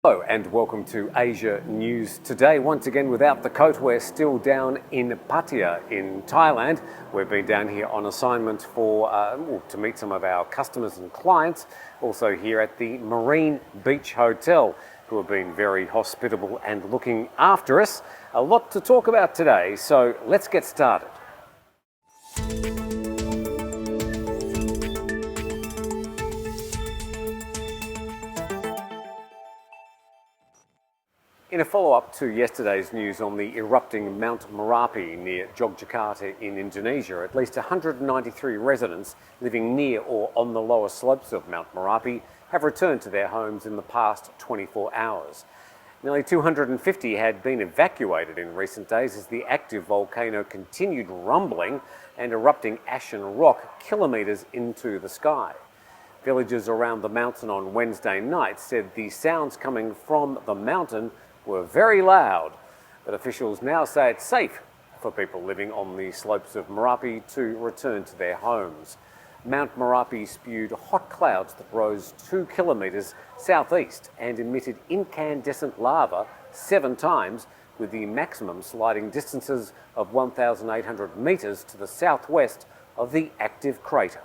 Hello and welcome to Asia News Today. Once again without the coat, we're still down in Pattaya in Thailand. We've been down here on assignment to meet some of our customers and clients, also here at the Marine Beach Hotel, who have been very hospitable and looking after us. A lot to talk about today, so let's get started. In a follow-up to yesterday's news on the erupting Mount Merapi near Yogjakarta in Indonesia, at least 193 residents living near or on the lower slopes of Mount Merapi have returned to their homes in the past 24 hours. Nearly 250 had been evacuated in recent days as the active volcano continued rumbling and erupting ash and rock kilometres into the sky. Villagers around the mountain on Wednesday night said the sounds coming from the mountain were very loud, but officials now say it's safe for people living on the slopes of Merapi to return to their homes. Mount Merapi spewed hot clouds that rose 2 kilometres southeast and emitted incandescent lava 7 times, with the maximum sliding distances of 1,800 metres to the southwest of the active crater.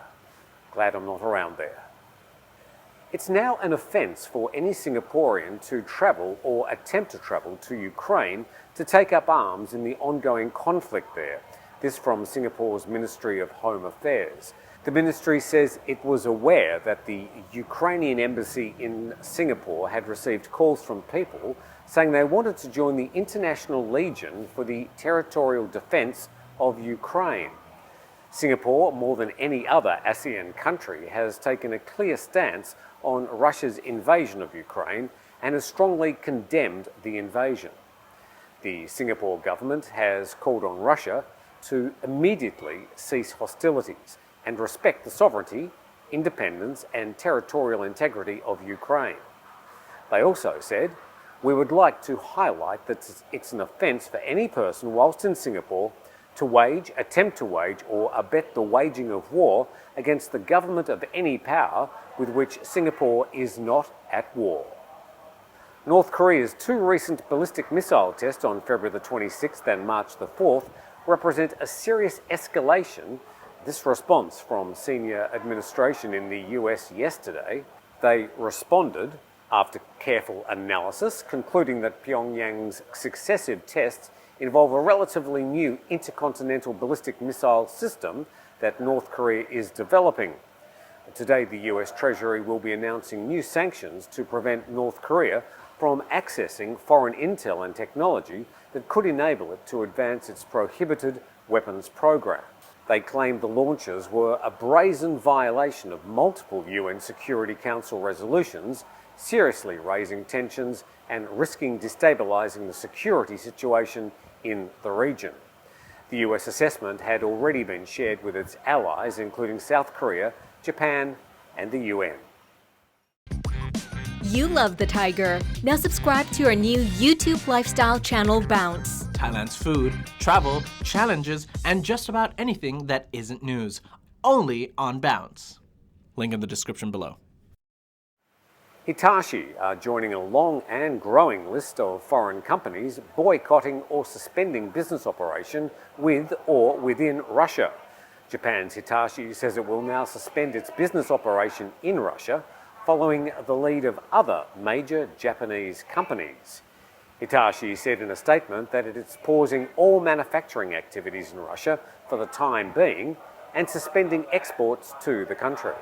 Glad I'm not around there. It's now an offence for any Singaporean to travel or attempt to travel to Ukraine to take up arms in the ongoing conflict there. This from Singapore's Ministry of Home Affairs. The ministry says it was aware that the Ukrainian embassy in Singapore had received calls from people saying they wanted to join the International Legion for the territorial defence of Ukraine. Singapore, more than any other ASEAN country, has taken a clear stance on Russia's invasion of Ukraine and has strongly condemned the invasion. The Singapore government has called on Russia to immediately cease hostilities and respect the sovereignty, independence and territorial integrity of Ukraine. They also said, "We would like to highlight that it's an offence for any person whilst in Singapore to wage, attempt to wage or abet the waging of war against the government of any power with which Singapore is not at war." North Korea's 2 recent ballistic missile tests on February the 26th and March the 4th represent a serious escalation. This response from senior administration in the US yesterday. They responded after careful analysis, concluding that Pyongyang's successive tests involve a relatively new intercontinental ballistic missile system that North Korea is developing. Today, the US Treasury will be announcing new sanctions to prevent North Korea from accessing foreign intel and technology that could enable it to advance its prohibited weapons program. They claim the launches were a brazen violation of multiple UN Security Council resolutions, seriously raising tensions and risking destabilising the security situation in the region. The US assessment had already been shared with its allies, including South Korea, Japan and the UN. You love the Thaiger. Now subscribe to our new YouTube lifestyle channel, Bounce. Thailand's food, travel, challenges, and just about anything that isn't news. Only on Bounce. Link in the description below. Hitachi are joining a long and growing list of foreign companies boycotting or suspending business operation with or within Russia. Japan's Hitachi says it will now suspend its business operation in Russia following the lead of other major Japanese companies. Hitachi said in a statement that it is pausing all manufacturing activities in Russia for the time being and suspending exports to the country.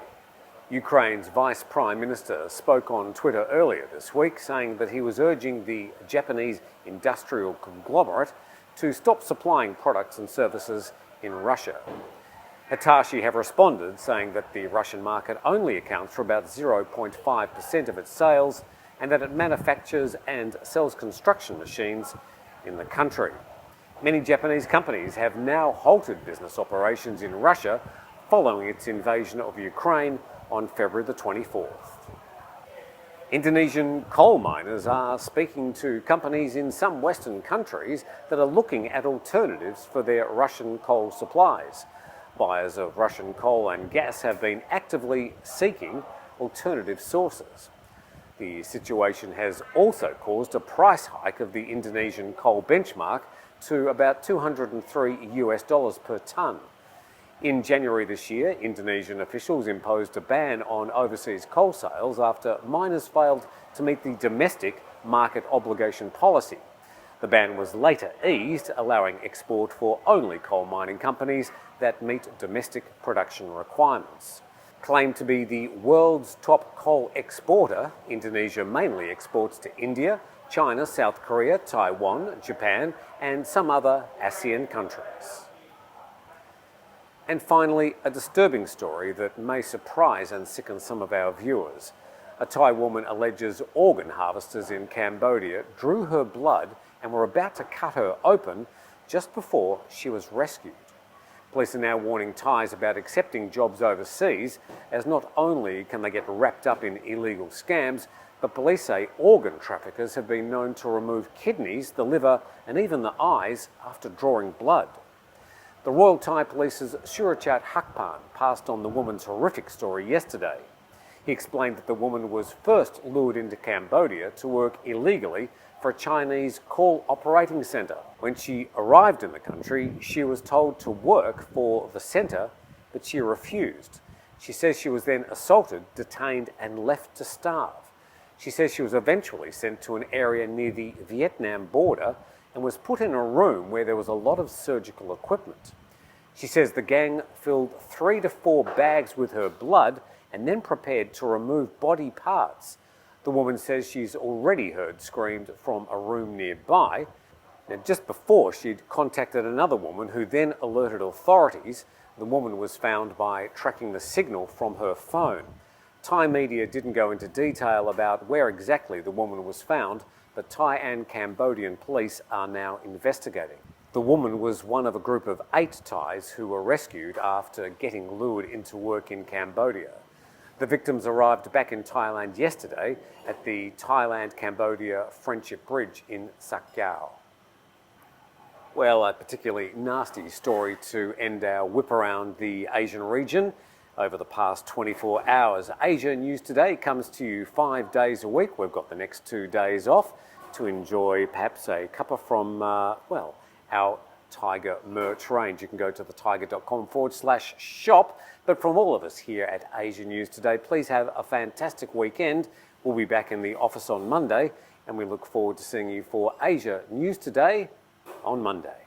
Ukraine's Vice Prime Minister spoke on Twitter earlier this week, saying that he was urging the Japanese industrial conglomerate to stop supplying products and services in Russia. Hitachi have responded, saying that the Russian market only accounts for about 0.5% of its sales and that it manufactures and sells construction machines in the country. Many Japanese companies have now halted business operations in Russia following its invasion of Ukraine on February the 24th. Indonesian coal miners are speaking to companies in some Western countries that are looking at alternatives for their Russian coal supplies. Buyers of Russian coal and gas have been actively seeking alternative sources. The situation has also caused a price hike of the Indonesian coal benchmark to about $203 per tonne. In January this year, Indonesian officials imposed a ban on overseas coal sales after miners failed to meet the domestic market obligation policy. The ban was later eased, allowing export for only coal mining companies that meet domestic production requirements. Claimed to be the world's top coal exporter, Indonesia mainly exports to India, China, South Korea, Taiwan, Japan, and some other ASEAN countries. And finally, a disturbing story that may surprise and sicken some of our viewers. A Thai woman alleges organ harvesters in Cambodia drew her blood and were about to cut her open just before she was rescued. Police are now warning Thais about accepting jobs overseas, as not only can they get wrapped up in illegal scams, but police say organ traffickers have been known to remove kidneys, the liver, and even the eyes after drawing blood. The Royal Thai Police's Surachat Hakpan passed on the woman's horrific story yesterday. He explained that the woman was first lured into Cambodia to work illegally for a Chinese call operating centre. When she arrived in the country, she was told to work for the centre, but she refused. She says she was then assaulted, detained and left to starve. She says she was eventually sent to an area near the Vietnam border and was put in a room where there was a lot of surgical equipment. She says the gang filled 3 to 4 bags with her blood and then prepared to remove body parts. The woman says she's already heard screams from a room nearby. Now, just before she'd contacted another woman who then alerted authorities. The woman was found by tracking the signal from her phone. Thai media didn't go into detail about where exactly the woman was found, but Thai and Cambodian police are now investigating. The woman was one of a group of 8 Thais who were rescued after getting lured into work in Cambodia. The victims arrived back in Thailand yesterday at the Thailand-Cambodia Friendship Bridge in Sak Yao. Well, a particularly nasty story to end our whip around the Asian region. Over the past 24 hours, Asia News Today comes to you 5 days a week. We've got the next 2 days off to enjoy perhaps a cuppa from, our Thaiger merch range. You can go to thethaiger.com/shop. But from all of us here at Asia News Today, please have a fantastic weekend. We'll be back in the office on Monday, and we look forward to seeing you for Asia News Today on Monday.